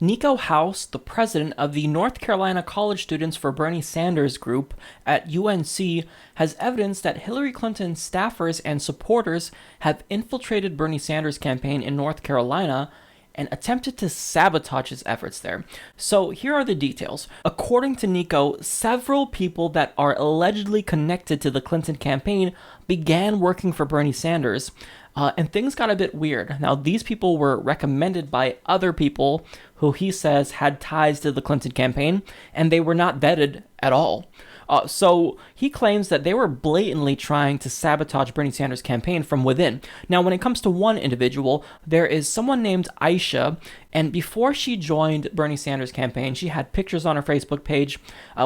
Niko House, the president of the North Carolina College Students for Bernie Sanders group at UNC, has evidence that Hillary Clinton staffers and supporters have infiltrated Bernie Sanders' campaign in North Carolina and attempted to sabotage his efforts there. So here are the details. According to Niko, several people that are allegedly connected to the Clinton campaign began working for Bernie Sanders. And things got a bit weird. Now, these people were recommended by other people who he says had ties to the Clinton campaign, and they were not vetted at all. So he claims that they were blatantly trying to sabotage Bernie Sanders' campaign from within. Now, when it comes to one individual, there is someone named Aisha, and before she joined Bernie Sanders' campaign, she had pictures on her Facebook page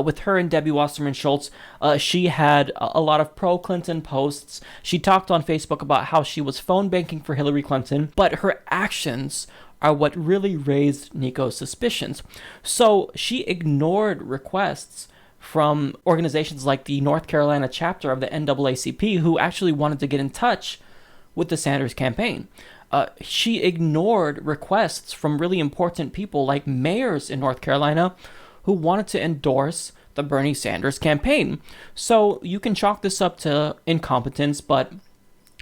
with her and Debbie Wasserman Schultz. She had a lot of pro-Clinton posts. She talked on Facebook about how she was phone banking for Hillary Clinton, but her actions are what really raised Niko's suspicions. So she ignored requests from organizations like the North Carolina chapter of the NAACP, who actually wanted to get in touch with the Sanders campaign. She ignored requests from really important people like mayors in North Carolina who wanted to endorse the Bernie Sanders campaign. So you can chalk this up to incompetence, but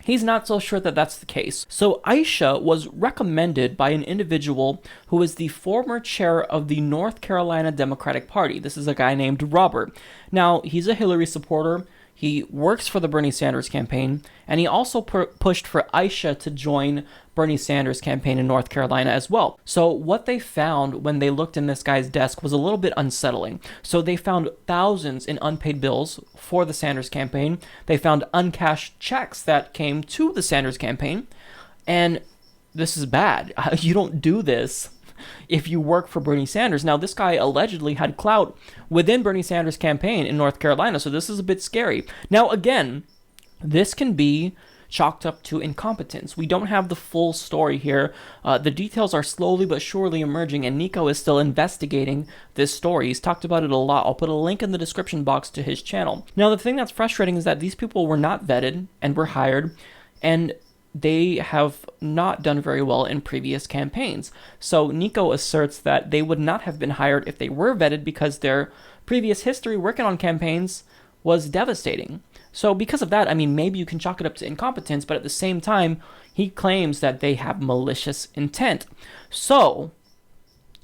he's not so sure that that's the case. So Aisha was recommended by an individual who is the former chair of the North Carolina Democratic Party. This is a guy named Robert. Now, he's a Hillary supporter. He works for the Bernie Sanders campaign, and he also pushed for Aisha to join Bernie Sanders' campaign in North Carolina as well. So what they found when they looked in this guy's desk was a little bit unsettling. So they found thousands in unpaid bills for the Sanders campaign. They found uncashed checks that came to the Sanders campaign. And this is bad. You don't do this if you work for Bernie Sanders. Now, this guy allegedly had clout within Bernie Sanders' campaign in North Carolina, so this is a bit scary. Now, again, this can be chalked up to incompetence. We don't have the full story here. The details are slowly but surely emerging, and Niko is still investigating this story. He's talked about it a lot. I'll put a link in the description box to his channel. Now, the thing that's frustrating is that these people were not vetted and were hired, and they have not done very well in previous campaigns. So Niko asserts that they would not have been hired if they were vetted because their previous history working on campaigns was devastating. So because of that, I mean, maybe you can chalk it up to incompetence, but at the same time, he claims that they have malicious intent. So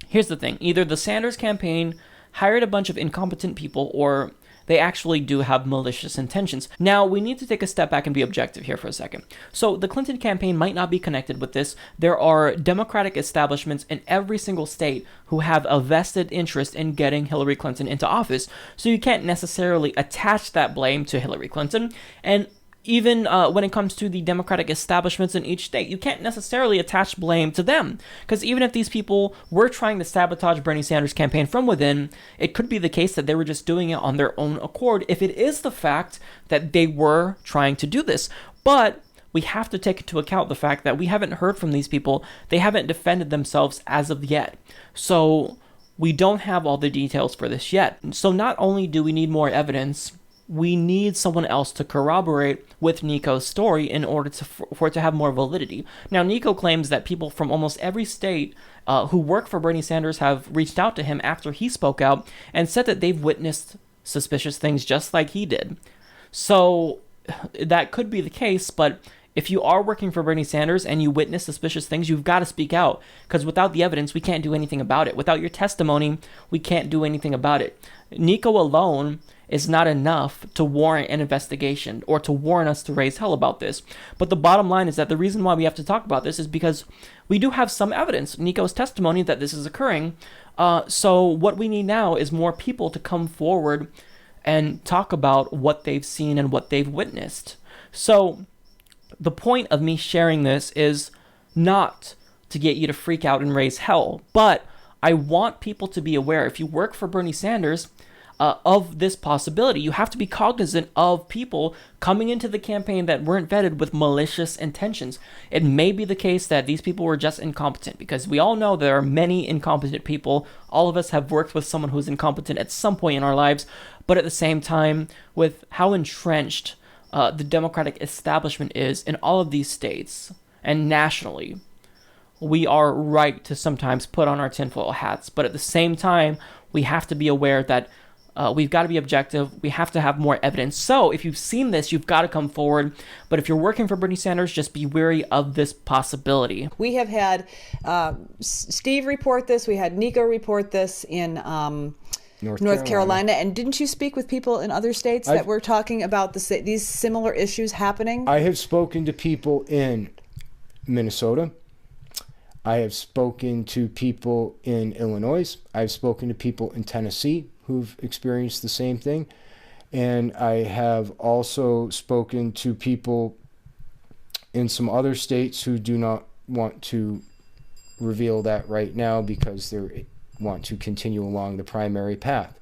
here's the thing. Either the Sanders campaign hired a bunch of incompetent people, or they actually do have malicious intentions. Now, we need to take a step back and be objective here for a second. So the Clinton campaign might not be connected with this. There are Democratic establishments in every single state who have a vested interest in getting Hillary Clinton into office. So you can't necessarily attach that blame to Hillary Clinton. And even when it comes to the Democratic establishments in each state, you can't necessarily attach blame to them. Because even if these people were trying to sabotage Bernie Sanders' campaign from within, it could be the case that they were just doing it on their own accord, if it is the fact that they were trying to do this. But we have to take into account the fact that we haven't heard from these people. They haven't defended themselves as of yet. So we don't have all the details for this yet. So not only do we need more evidence, we need someone else to corroborate with Niko's story in order for it to have more validity. Now, Niko claims that people from almost every state who work for Bernie Sanders have reached out to him after he spoke out and said that they've witnessed suspicious things just like he did. So that could be the case, but if you are working for Bernie Sanders and you witness suspicious things, you've got to speak out, because without the evidence, we can't do anything about it. Without your testimony, we can't do anything about it. Niko alone is not enough to warrant an investigation or to warrant us to raise hell about this. But the bottom line is that the reason why we have to talk about this is because we do have some evidence, Niko's testimony, that this is occurring. So what we need now is more people to come forward and talk about what they've seen and what they've witnessed. So the point of me sharing this is not to get you to freak out and raise hell, but I want people to be aware. If you work for Bernie Sanders, of this possibility, you have to be cognizant of people coming into the campaign that weren't vetted with malicious intentions. It may be the case that these people were just incompetent, because we all know there are many incompetent people. All of us have worked with someone who's incompetent at some point in our lives, but at the same time, with how entrenched the Democratic establishment is in all of these states and nationally, we are right to sometimes put on our tinfoil hats. But at the same time, we have to be aware that we've got to be objective. We have to have more evidence. So if you've seen this, you've got to come forward. But if you're working for Bernie Sanders, just be wary of this possibility. We have had Steve report this. We had Niko report this in North Carolina. And didn't you speak with people in other states that were talking about these similar issues happening? I have spoken to people in Minnesota. I have spoken to people in Illinois. I've spoken to people in Tennessee who've experienced the same thing. And I have also spoken to people in some other states who do not want to reveal that right now because they want to continue along the primary path.